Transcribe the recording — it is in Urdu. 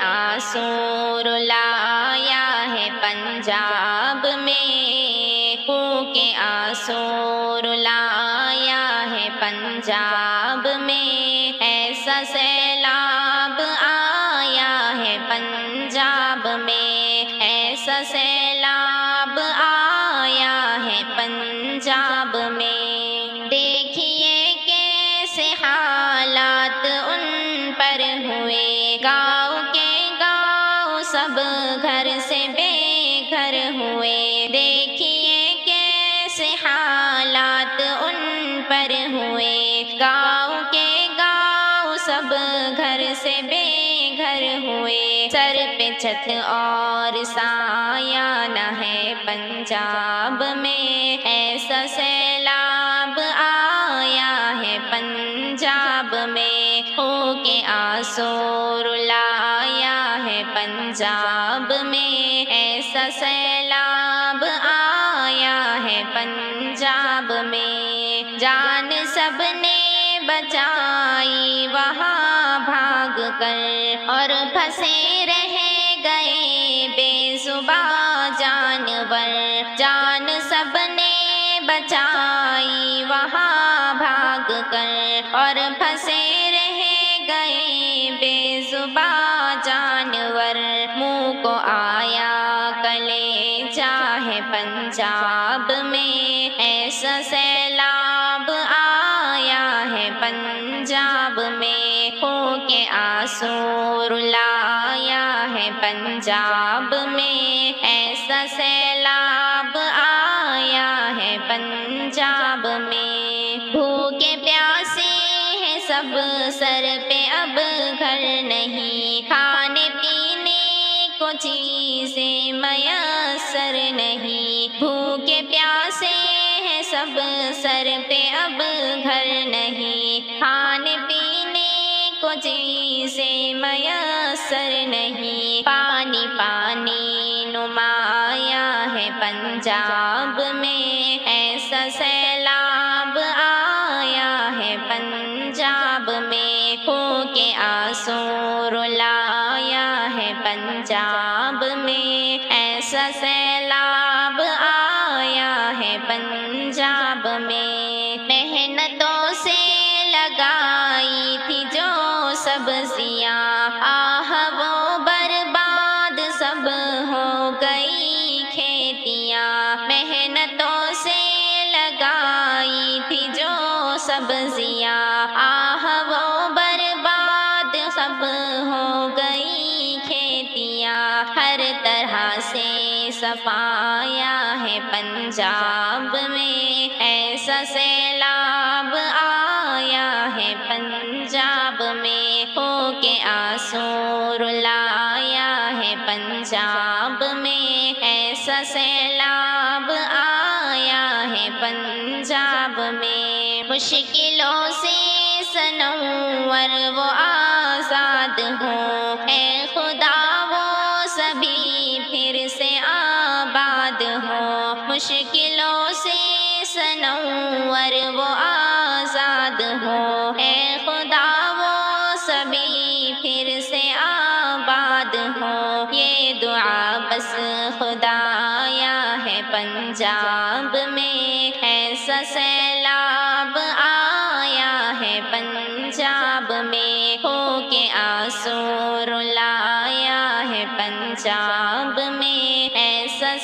آنسو رلایا ہے پنجاب میں، خو کے آنسو رلایا ہے پنجاب میں، ایسا سیلاب آیا ہے پنجاب میں، ایسا سیلاب آیا ہے پنجاب میں۔ دیکھیے کیسے حالات ان پر ہوئے، گاؤں کے گاؤں سب گھر سے بے گھر ہوئے، دیکھیے کیسے حالات ان پر ہوئے، گاؤں کے گاؤں سب گھر سے بے گھر ہوئے، سر پہ چھت اور سایہ نہ ہے پنجاب میں، ایسا سیلاب آیا ہے پنجاب میں، خو کے آنسو رلایا ہے پنجاب میں، ایسا سیلاب آیا ہے پنجاب میں۔ جان سب نے بچائی وہاں بھاگ کر، اور پھنسے رہ گئے بے زباں جانور، جان سب نے بچائی وہاں بھاگ کر، اور پھنسے رہ گئے بے زباں جانور، منہ کو آیا کلیجہ ہے پنجاب میں، ایسا سیلاب آیا ہے پنجاب میں، خو کے آنسو رلایا ہے پنجاب میں، ایسا سیلاب آیا ہے پنجاب میں۔ بھوکے پیاسے ہیں سب، سر پہ اب گھر نہیں، کھانے پینے کو چیزیں میسر نہیں، بھوکے پیاسے ہیں سب، سر پہ اب گھر نہیں، کھانے پینے کو چیزیں میسر نہیں، پانی پانی نمایاں ہے پنجاب میں، ایسا سیلاب آیا ہے پنجاب میں، خو کے آنسو رلایا ہے پنجاب میں، ایسا سیلاب آیا ہے پنجاب میں۔ محنتوں سے لگائی تھی جو سبزیاں، آہ وہ برباد سب ہو گئی کھیتیاں، محنتوں سے لگائی تھی جو سبزیاں، آہ وہ برباد سب ہو گئی کھیتیاں، ہر طرح سے صفایا ہے پنجاب میں، ایسا سیلاب آیا ہے پنجاب میں، خو کے آنسو رلایا ہے پنجاب میں، ایسا سیلاب آیا ہے پنجاب میں۔ مشکلوں سے سنور وہ آزاد ہوں، اے خدا وہ سبھی پھر سے آباد ہوں، مشکلوں سے سنور وہ آزاد ہوں، اے خدا وہ سبھی پھر سے آباد ہوں، یہ دعا بس خدایا ہے پنجاب میں، ایسا سیلاب آیا ہے پنجاب میں، خو کے آنسو رلایا ہے پنجاب میں، ایسا